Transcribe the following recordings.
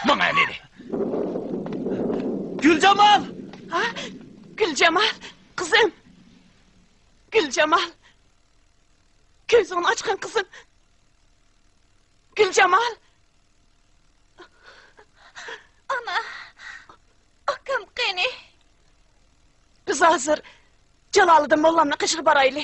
Bana neri? Gülcemal! Ha? Gülcemal, kızım. Gülcemal. Gözünü açkın kızım. Gülcemal. Ana, akım qeni. Biz hazır Celalı'dan mollamla kışık baraylı.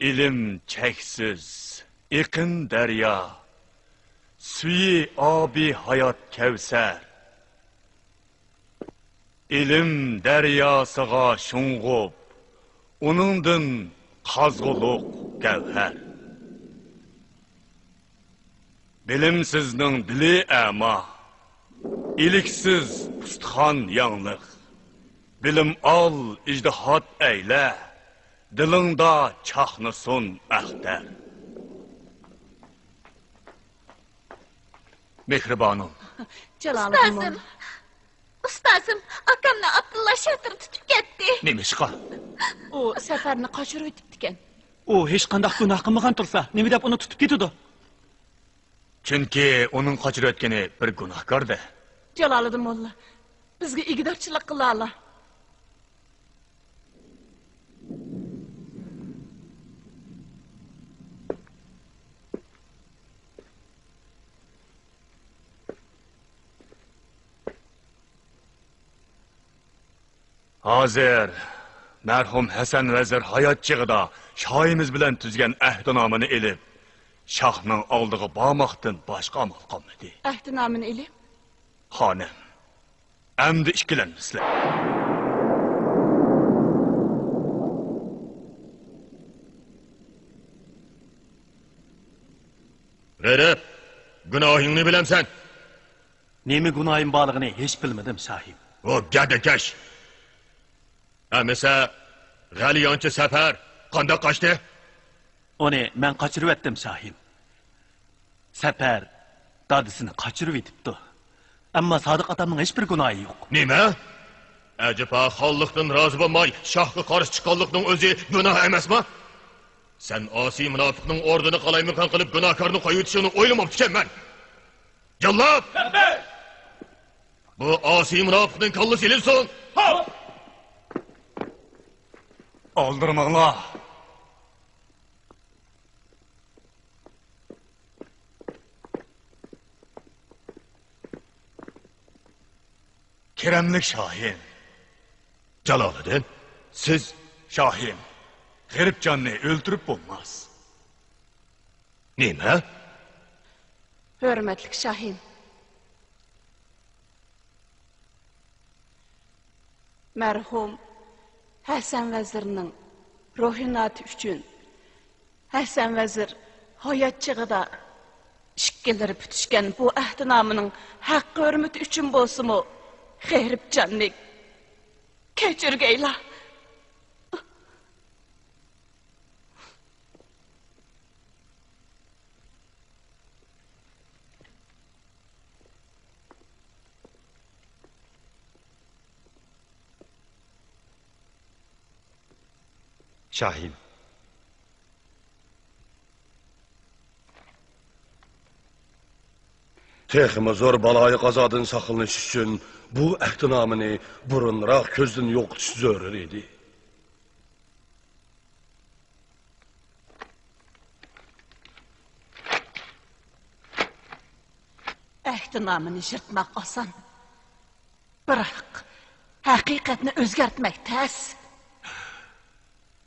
İlim çeksiz, iqin derya, suyi abi hayat kevser. İlim deryasıga şunğup, onundan qazgılık gevher. Bilimsizning dili ama, iliksiz pustixan yanlıq. Bilim al, ijdihat eyle, dilingda chaqnasun axtar. Mehribanım. Celalı'dan Ustazım, ustazım, akamla Abdullah Şatır tutup gitti. Nemişqa? O seferini kaçırıp ötüptüken. O hiç qandaq günah qılmagan tursa, nemi dep onu tutup ketidi? Çünkü onun kaçırı ötkeni bir günahkardı. Celalı'dan molla. Bizge igidarçılık kılala. Hazır, merhum Hasan Vezir hayat çığıda şahimiz bilen tüzgen ahdinamını elip, şahның aldığı bağmaqdan başka amal qalmadı. Ahdinamını ilim. Hanım, əmdi işkilenmesler. Verip, günahını bilemsen. Nemi günahın balığını hiç bilmedim sahip. O gedekeş. Əməsə, Gəliyançı səfər, qanda qaçtı? Onu ben kaçırıp ettim sahip. Sefer dadısını kaçırıp etipti. Ama Sadık adamın hiçbir günahı yok. Nime? Əcəbə, xallıqdan razı olmay, şahqı qarşı çıxanlıqdan özü günah əməsmə? Sen asi münafıqның ordunu qalaymıqan qılıb günahkarını qoyutuşunu oylamaptıken mən. Callab! Bu asi münafıqның kallı silinsin. Aldırmağla. Keremlik Şahin. Celalıdin, Siz Şahin. Garip canını öldürüp olmaz. nime? Hürmetlik Şahin. Merhum Hasan Vezir'nin ruhinatı üçün Hasan Vezir hayat çığıda şikkeleri pütüşken bu ahdinamının hakkı hürmeti üçün bolsumu Xehrip canlik keçirgeyla. Şahin. Texime zor balayı qazadın saxılınış üçün bu əhdinamını burunraq közün yoxduş zörür idi. Ahdinamını yırtmak asan. Bırak, hakikatini özgertmek tez.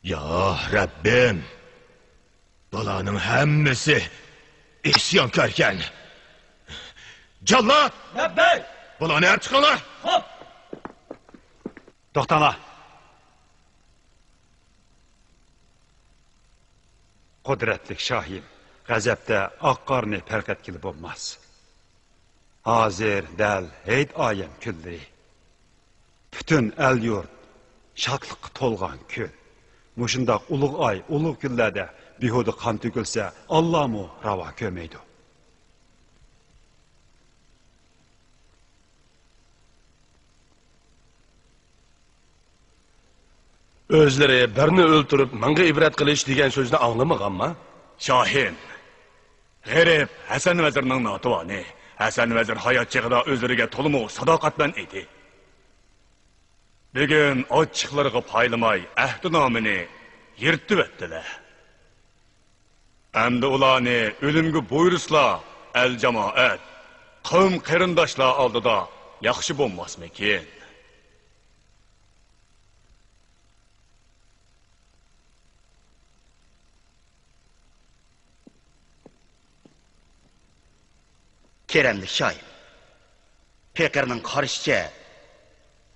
Ya Rabbim, bulanın hemmisi isyankarken. Callat! Rabbey! Bulanı er çıkanlar! Hop! Toxtala. Qudretlik Şahin, qəzəbdə aq qarnı pərqət kilib olmaz. Hazır, dəl, heyd ayəm külləri. Bütün əl yurt, şadlıq tolğan kül. Muşundaq uluq ay, uluq güllədə bihudu qan tükülsə, Allah mu rava kömeydu. Özleri birini o'ltirib, menga ibrat qilish degan so'zni anglamaganmi? Şahin, g'arib Hasan vazirning notuvoni. Hasan vazir hayot chig'ida o'zlariga to'liq sadoqat bilan edi. Bugun ochiqlarga paylamay ahdinomini yirtib etdilar. Endi ularni o'limga buyurslar, el jamoat, qavm qarindoshlar oldida yaxshi bo'lmasmikin? Keremlik Şahin. Peker'nin karışça,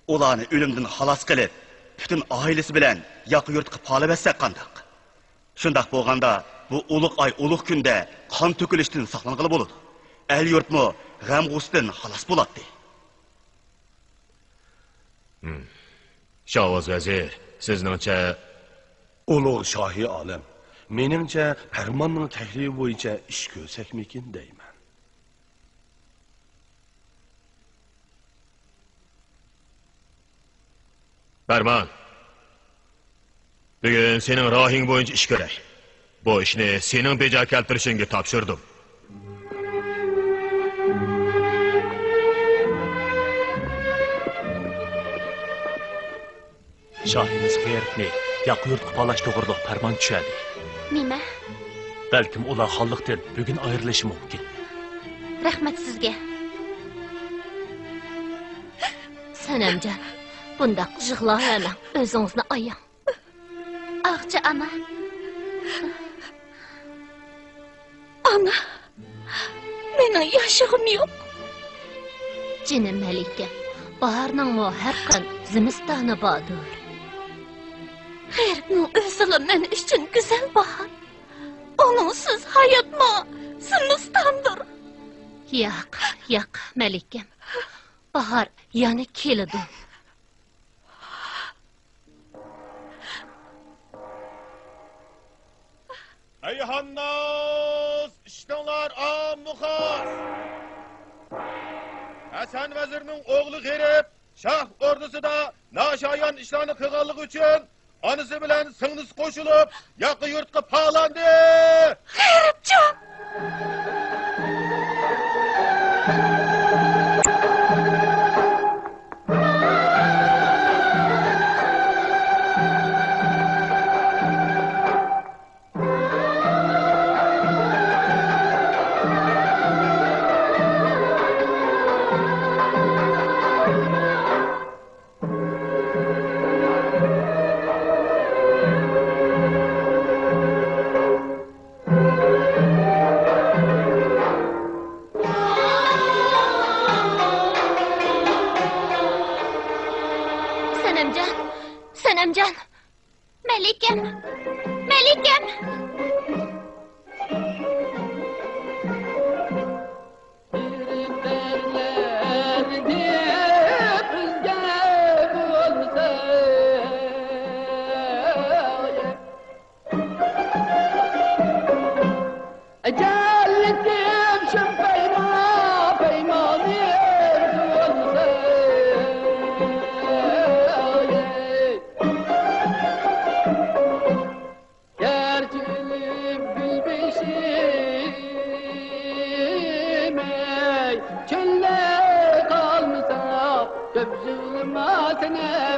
ulanı ölümden halas kılıp, bütün ailesi bilen yakı yurtqı palı betsek kandak. Şundak bolganda, bu uluk ay uluk günde kan tökülüştün saklanğılı boludu. El yurt mu, gam gustin halas boladı. Şahvaz vazir, sizningcha Ulug' shohi olim. Meningcha farmonning taklifi bo'yicha ish ko'rsakmikin deyman. Ferman. Bugün senin rahing boyunca iş görək. Bu işini senin beca keltirişinge tapşırdım. Şahimiz g'ayratni yaqyurt qupalash to'g'riliq farmon tushadi. Nima? Balkim ular xonliqdan bugun ayrilishi mumkin. Rahmat sizga. Sanamjon, bundaq yig'lamang, o'zingizni ayang. Ağca ana. Ana, mening yashig'im yo'q. Jinim Malika, baharning mo har qan zimistoni bordir. G'ayribning o'zila men uchun go'zal bahor. Onunsiz hayotmo zimistondir. Yo'q, Malikam. Bahar yana keladi. Ey Hannas, iştinlar amukhas. Hasan vazirning o'g'li G'erib, Shah ordusida nashoyon ishlarni qilganligi uchun onasi bilan singlisi qo'shilib, yaqin yurtga pog'landi. G'eribjon! Sanamjon, Malikam! Malikam! Köp zulmatına